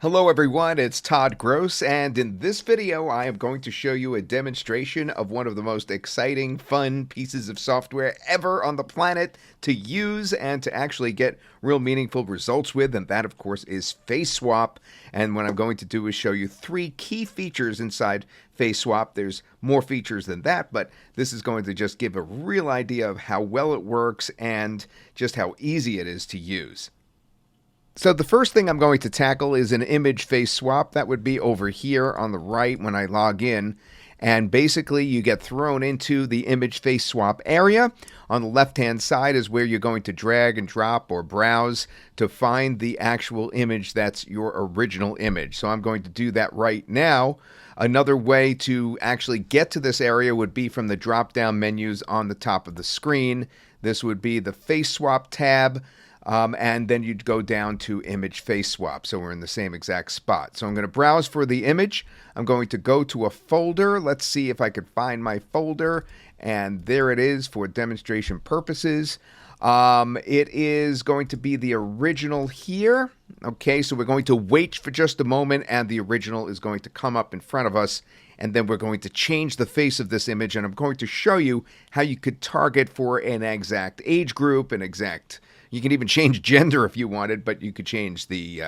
Hello everyone, it's Todd Gross, and in this video I am going to show you a demonstration of one of the most exciting, fun pieces of software ever on the planet to use and to actually get real meaningful results with, and that of course is FaceSwap. And what I'm going to do is show you three key features inside FaceSwap. There's more features than that, but this is going to just give a real idea of how well it works and just how easy it is to use. So the first thing I'm going to tackle is an image face swap. That would be over here on the right when I log in. And basically you get thrown into the image face swap area. On the left-hand side is where you're going to drag and drop or browse to find the actual image that's your original image. So I'm going to do that right now. Another way to actually get to this area would be from the drop-down menus on the top of the screen. This would be the face swap tab. And then you'd go down to image face swap. So we're in the same exact spot. So I'm going to browse for the image. I'm going to go to a folder. Let's see if I could find my folder. And there it is for demonstration purposes. It is going to be the original here. Okay, so we're going to wait for just a moment and the original is going to come up in front of us. And then we're going to change the face of this image. And I'm going to show you how you could target for an exact age group, you can even change gender if you wanted, but you could change the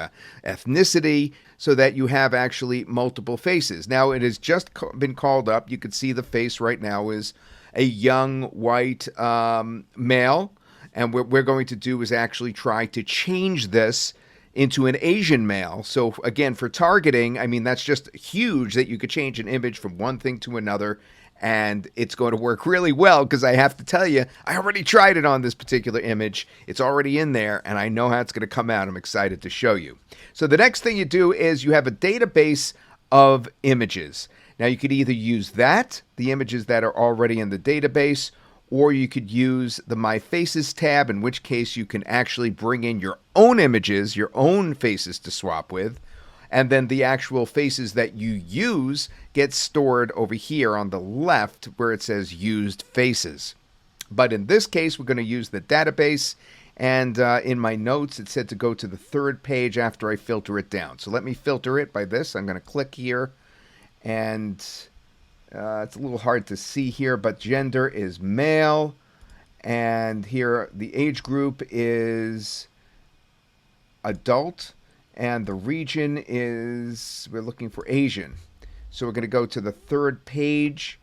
ethnicity so that you have actually multiple faces. Now, it has just been called up. You can see the face right now is a young white male. And what we're going to do is actually try to change this into an Asian male. So again, for targeting, I mean, that's just huge that you could change an image from one thing to another. And it's going to work really well because I have to tell you, I already tried it on this particular image. It's already in there, and I know how it's going to come out. I'm excited to show you. So the next thing you do is you have a database of images. Now, you could either use that, the images that are already in the database, or you could use the My Faces tab, in which case you can actually bring in your own images, your own faces to swap with. And then the actual faces that you use get stored over here on the left where it says used faces. But in this case, we're going to use the database. And in my notes, it said to go to the third page after I filter it down. So let me filter it by this. I'm going to click here. And it's a little hard to see here, but gender is male. And here the age group is adult. And the region is, we're looking for Asian. So we're going to go to the third page.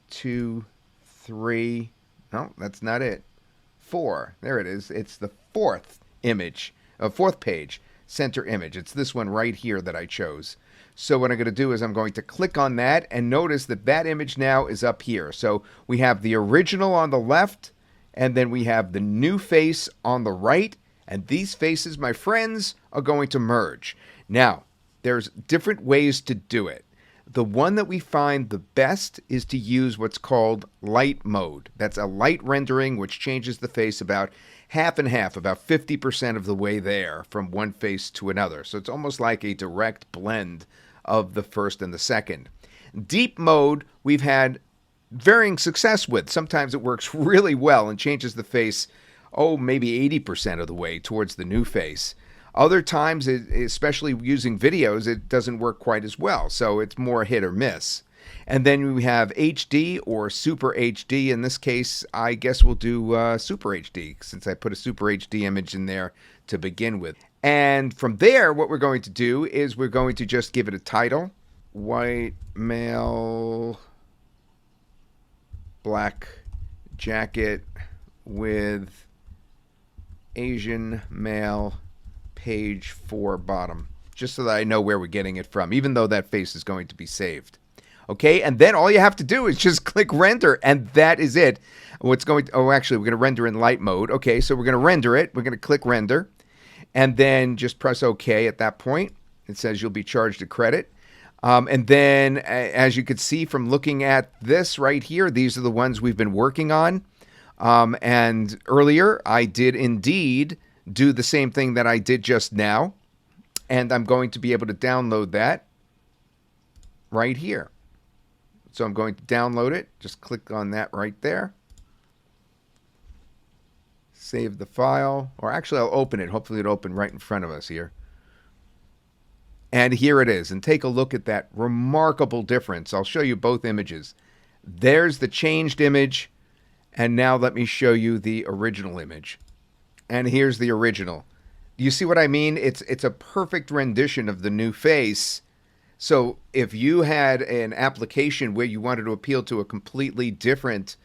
2, 3. No, that's not it. 4. There it is. It's the fourth image. Fourth page. Center image. It's this one right here that I chose. So what I'm going to do is I'm going to click on that. And notice that that image now is up here. So we have the original on the left. And then we have the new face on the right. And these faces, my friends, are going to merge. Now, there's different ways to do it. The one that we find the best is to use what's called light mode. That's a light rendering which changes the face about half and half, about 50% of the way there from one face to another. So it's almost like a direct blend of the first and the second. Deep mode, we've had varying success with. Sometimes it works really well and changes the face maybe 80% of the way towards the new face. Other times, especially using videos, it doesn't work quite as well. So it's more hit or miss. And then we have HD or Super HD. In this case, I guess we'll do Super HD since I put a Super HD image in there to begin with. And from there, what we're going to do is we're going to just give it a title. White male, black jacket with Asian male, page 4 bottom, just so that I know where we're getting it from, even though that face is going to be saved. Okay, and then all you have to do is just click render, and that is it. Actually, we're going to render in light mode. Okay, so we're going to render it. We're going to click render, and then just press OK at that point. It says you'll be charged a credit. And then, as you could see from looking at this right here, these are the ones we've been working on. And earlier, I did indeed do the same thing that I did just now. And I'm going to be able to download that right here. So I'm going to download it. Just click on that right there. Save the file. Or actually, I'll open it. Hopefully, it'll open right in front of us here. And here it is. And take a look at that remarkable difference. I'll show you both images. There's the changed image. And now let me show you the original image. And here's the original. You see what I mean? It's a perfect rendition of the new face. So if you had an application where you wanted to appeal to a completely different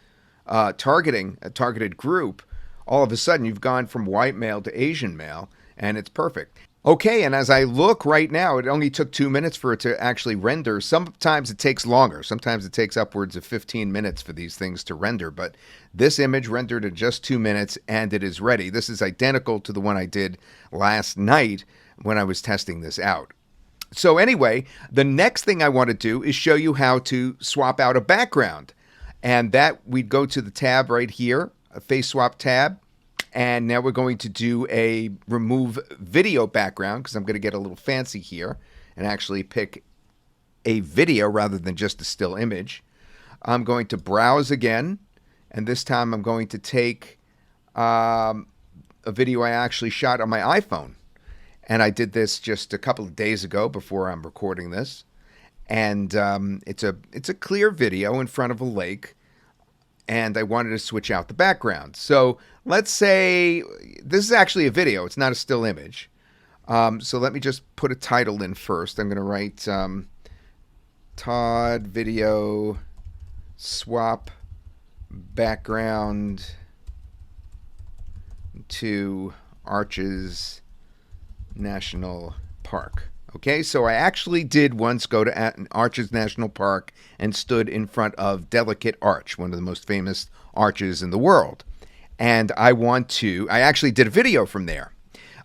a targeted group, all of a sudden you've gone from white male to Asian male, and it's perfect. Okay, and as I look right now, it only took 2 minutes for it to actually render. Sometimes it takes longer. Sometimes it takes upwards of 15 minutes for these things to render, but this image rendered in just 2 minutes, and it is ready. This is identical to the one I did last night when I was testing this out. So anyway, the next thing I want to do is show you how to swap out a background. And that we'd go to the tab right here, a FaceSwap tab. And now we're going to do a remove video background because I'm going to get a little fancy here and actually pick a video rather than just a still image. I'm going to browse again, and this time I'm going to take a video I actually shot on my iPhone. And I did this just a couple of days ago before I'm recording this. And it's a clear video in front of a lake. And I wanted to switch out the background. So let's say this is actually a video. It's not a still image. So let me just put a title in first. I'm going to write Todd video swap background to Arches National Park. Okay, so I actually did once go to Arches National Park and stood in front of Delicate Arch, one of the most famous arches in the world. And I actually did a video from there.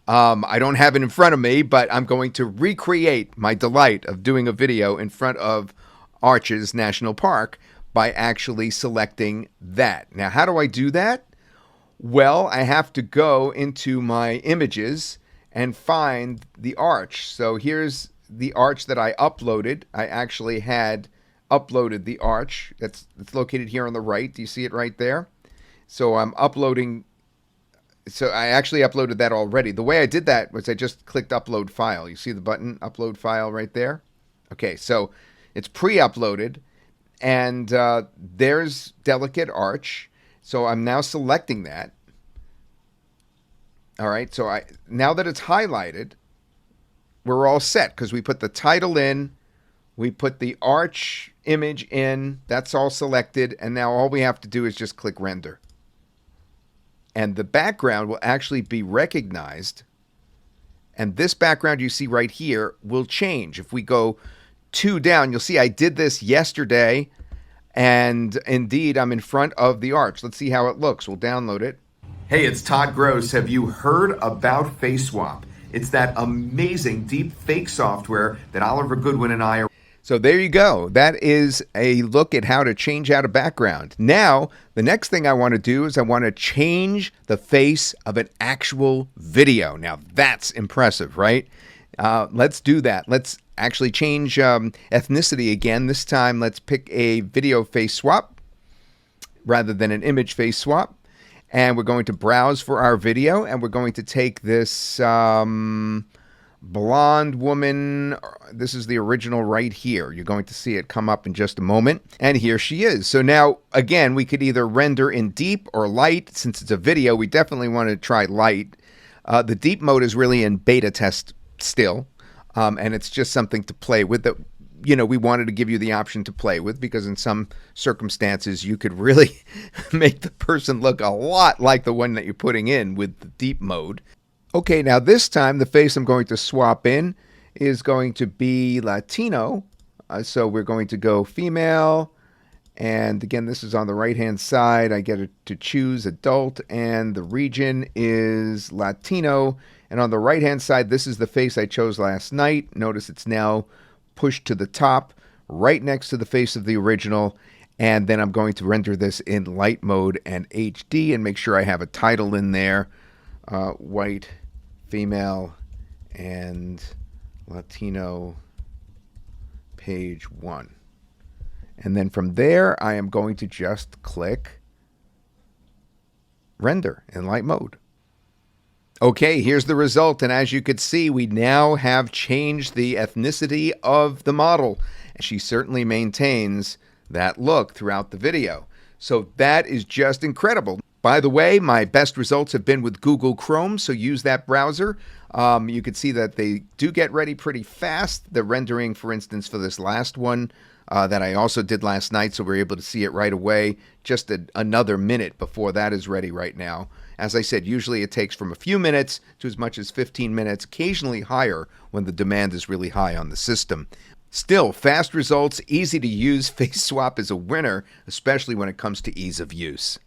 I don't have it in front of me, but I'm going to recreate my delight of doing a video in front of Arches National Park by actually selecting that. Now, how do I do that? Well, I have to go into my images and find the arch. So here's the arch that I uploaded. I actually had uploaded the arch. It's located here on the right. Do you see it right there? So I'm uploading. So I actually uploaded that already. The way I did that was I just clicked upload file. You see the button upload file right there? Okay, so it's pre-uploaded, and there's Delicate Arch. So I'm now selecting that. All right, so now that it's highlighted, we're all set because we put the title in, we put the arch image in, that's all selected, and now all we have to do is just click render. And the background will actually be recognized, and this background you see right here will change. If we go 2 down, you'll see I did this yesterday, and indeed I'm in front of the arch. Let's see how it looks. We'll download it. Hey, it's Todd Gross. Have you heard about FaceSwap? It's that amazing DeepFake software that Oliver Goodwin and I are. So there you go. That is a look at how to change out a background. Now, the next thing I want to do is I want to change the face of an actual video. Now, that's impressive, right? Let's do that. Let's actually change ethnicity again. This time, let's pick a video face swap rather than an image face swap. And we're going to browse for our video, and we're going to take this blonde woman. This is the original right here. You're going to see it come up in just a moment. And here she is. So now, again, we could either render in deep or light. Since it's a video, we definitely want to try light. The deep mode is really in beta test still, and it's just something to play with that. We wanted to give you the option to play with because in some circumstances you could really make the person look a lot like the one that you're putting in with the deep mode. Okay, now this time the face I'm going to swap in is going to be Latino. So we're going to go female. And again, this is on the right-hand side. I get to choose adult, and the region is Latino. And on the right-hand side, this is the face I chose last night. Notice it's now pushed to the top, right next to the face of the original, and then I'm going to render this in light mode and HD and make sure I have a title in there, white, female, and Latino, page 1. And then from there, I am going to just click render in light mode. Okay, here's the result, and as you could see, we now have changed the ethnicity of the model. She certainly maintains that look throughout the video. So that is just incredible. By the way, my best results have been with Google Chrome, so use that browser. You can see that they do get ready pretty fast. The rendering, for instance, for this last one that I also did last night, so we're able to see it right away. Just another minute before that is ready right now. As I said, usually it takes from a few minutes to as much as 15 minutes, occasionally higher when the demand is really high on the system. Still, fast results, easy to use. FaceSwap is a winner, especially when it comes to ease of use.